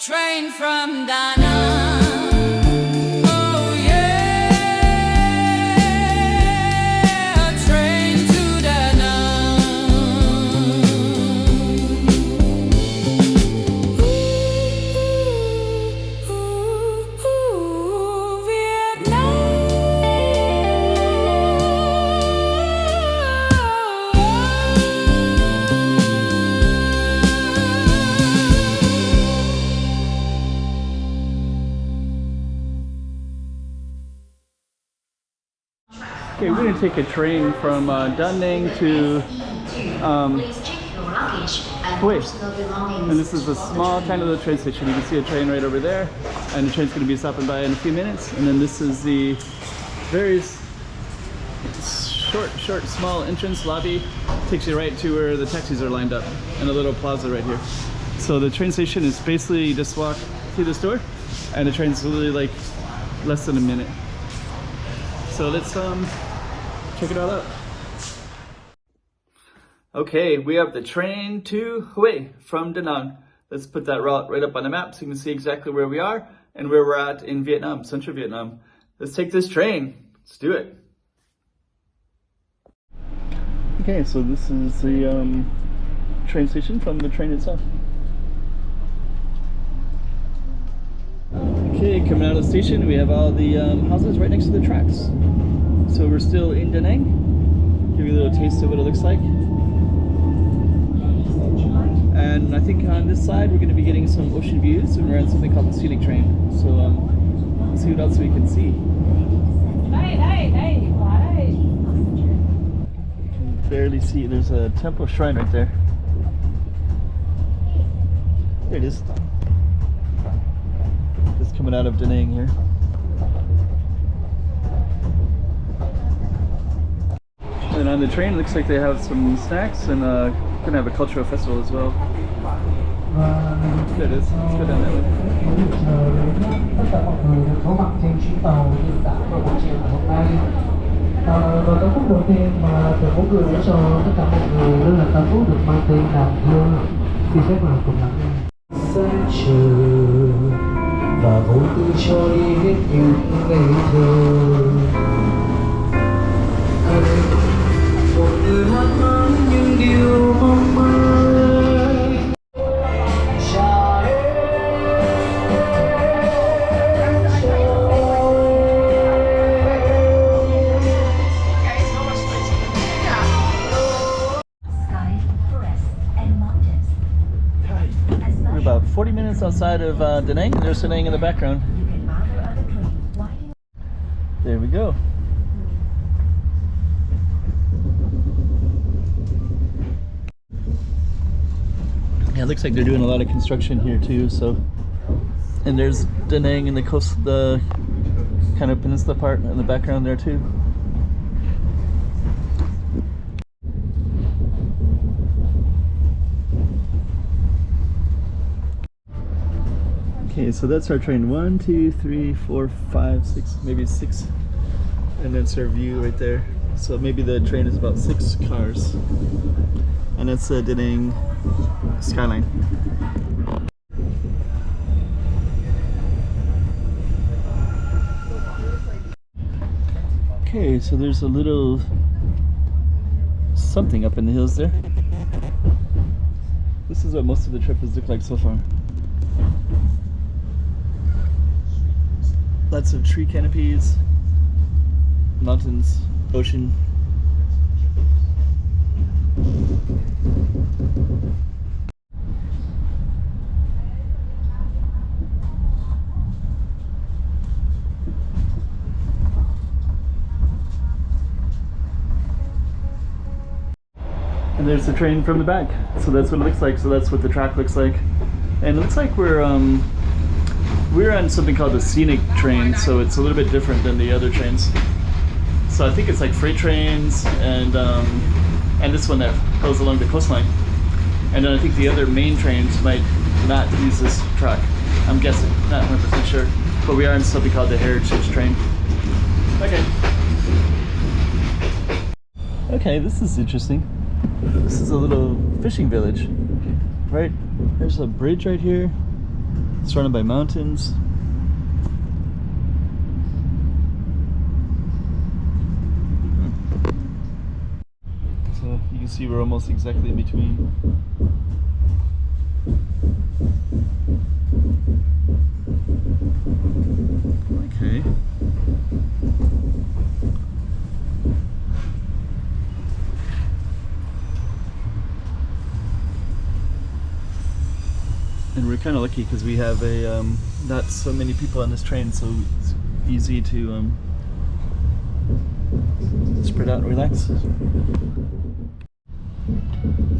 Train from Danang, oh yeah, train to Danang. Ooh, Vietnam. Okay, we're going to take a train from Danang to Hue. And this is a small, tiny little train station. You can see a train right over there, and the train's going to be stopping by in a few minutes. And then this is the very short, small entrance lobby. Takes you right to where the taxis are lined up, and a little plaza right here. So the train station is basically, you just walk through this door, and the train's literally like less than a minute. So let's check it all out. Okay, we have the train to Hue from Danang. Let's put that route right up on the map so you can see exactly where we are and where we're at in Vietnam, Central Vietnam. Let's take this train. Let's do it. Okay, so this is the train station from the train itself. Okay, coming out of the station, we have all the houses right next to the tracks. So we're still in Danang. Give you a little taste of what it looks like. And I think on this side we're going to be getting some ocean views, and we're on something called the Scenic train. So let's see what else we can see. You can barely see, there's a temple shrine right there. There it is. Just coming out of Danang here. And on the train, it looks like they have some snacks, and gonna have a cultural festival as well. There it is. Let's go down that way. Và ca khúc đầu tiên mà từ mỗi người để cho tất cả mọi người đó là ca khúc được mang tên Nàng Thơ. Xin phép mời cùng lắng nghe. Xa trời và vô tư cho đi hết những ngày thơ. Một người hát mang những điều mong mơ. About 40 minutes outside of Danang. There's Danang in the background. There we go. Yeah, it looks like they're doing a lot of construction here too. So, and there's Danang in the coast, the kind of peninsula part in the background there too. Okay, so that's our train. 1, 2, 3, 4, 5, 6, maybe 6. And that's our view right there. So maybe the train is about 6 cars. And that's the Danang skyline. Okay, so there's a little something up in the hills there. This is what most of the trip has looked like so far. Lots of tree canopies, mountains, ocean. And there's the train from the back. So that's what it looks like. So that's what the track looks like. And it looks like we're on something called the Scenic train, so it's a little bit different than the other trains. So I think it's like freight trains and this one that goes along the coastline. And then I think the other main trains might not use this track. I'm guessing, not 100% sure. But we are in something called the Heritage train. Okay. Okay, this is interesting. This is a little fishing village, right? There's a bridge right here. It's surrounded by mountains. So you can see we're almost exactly in between. Okay. And we're kind of lucky because we have not so many people on this train, so it's easy to spread out and relax.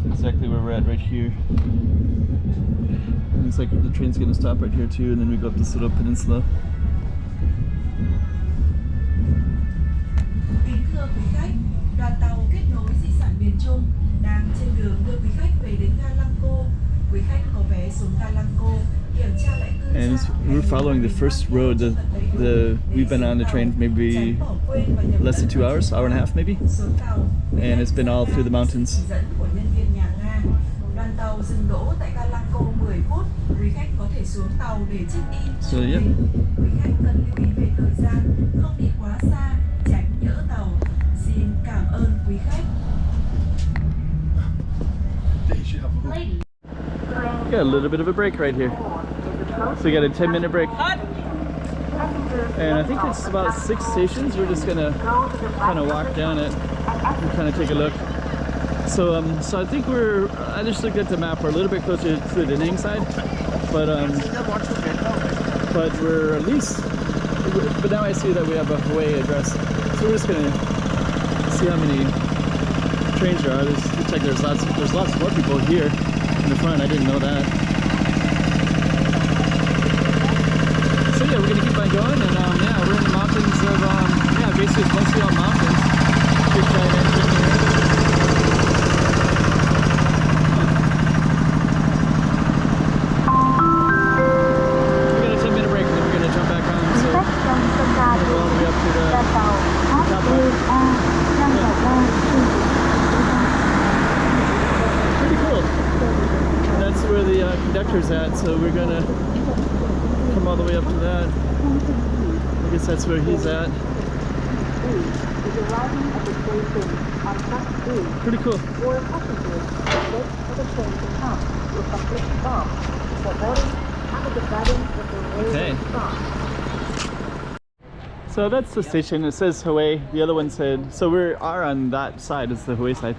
That's exactly where we're at right here. Looks like the train's gonna stop right here too, and then we go up this little peninsula. Kính thưa quý khách, đoàn tàu kết nối di sản miền Trung đang trên đường đưa quý khách về đến ga Lăng Cô. Quý khách có vé xuống ga Lăng Cô, kiểm tra lại tư And we're following the first road. We've been on the train maybe less than 2 hours, hour and a half maybe, and it's been all through the mountains. Đoàn tàu dừng đỗ tại ga Lăng Cô 10 phút. Quý khách có thể xuống tàu để check-in. So yeah. Quý khách cần lưu ý về thời gian, không đi quá xa, tránh nhỡ tàu. Xin cảm ơn quý khách. Got a little bit of a break right here. So we got a 10-minute break. And I think it's about 6 stations. We're just gonna kind of walk down it and kind of take a look. So I think I just looked at the map, we're a little bit closer to the Danang side, but we're at least, but now I see that we have a Hawaii address. So we're just gonna see how many trains there are. Looks like there's lots more people here in the front. I didn't know that. So yeah, we're gonna keep on going, and yeah, we're in the mountains of basically it's mostly all mountains. Big giant engine here. We got a 10-minute break, and then we're gonna jump back on. So we'll go all the way up to the top part. Pretty cool. And that's where the conductor's at, so we're gonna come all the way up to that. I guess that's where he's at. Pretty cool. Okay. So that's the station. It says Hawaii. The other one said, so we are on that side. It's the Hawaii side.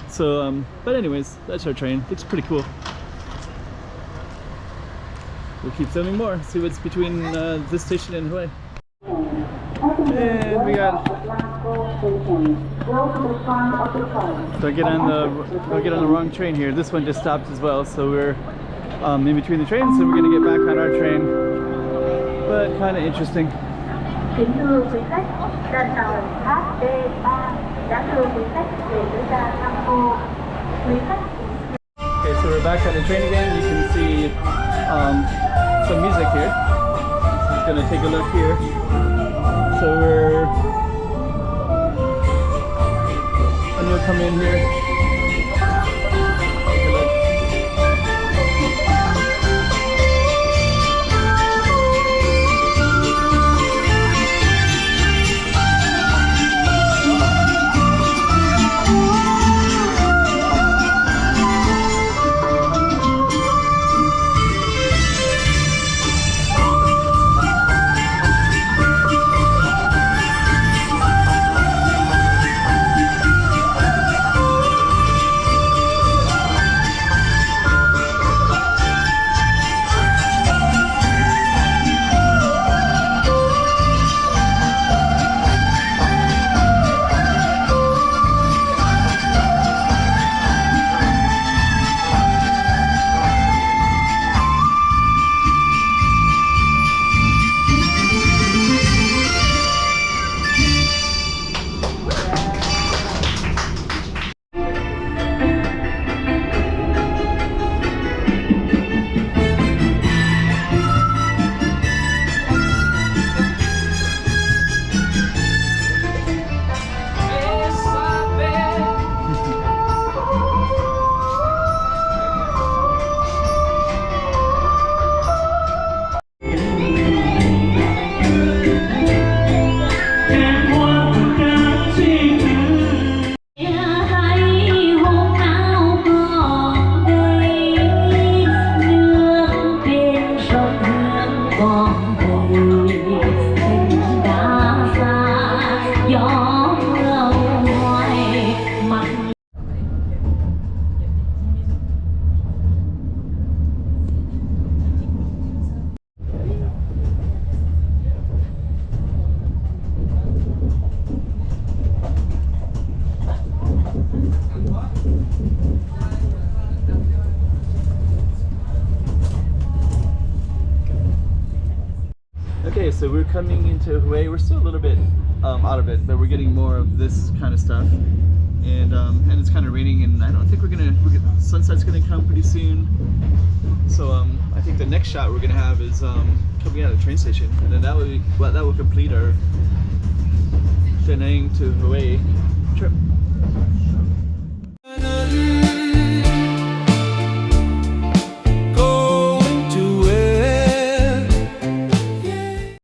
So, but anyways, that's our train. Looks pretty cool. We'll keep filming more. See what's between this station and Hawaii. And we got. Don't get on the wrong train here. This one just stopped as well. So we're in between the trains, and we're gonna get back on our train. But kind of interesting. Kính thưa quý khách, đoàn tàu HD3 đã đưa quý khách về tới ga Lăng Cô. Quý khách. Okay, so we're back on the train again. You can see some music here. Just gonna take a look here. So we'll come in here. Take a look. coming into Hue. We're still a little bit out of it, but we're getting more of this kind of stuff. And it's kind of raining, and I don't think sunset's gonna come pretty soon. So I think the next shot we're gonna have is coming out of the train station, and then that will complete our Danang to Hue trip.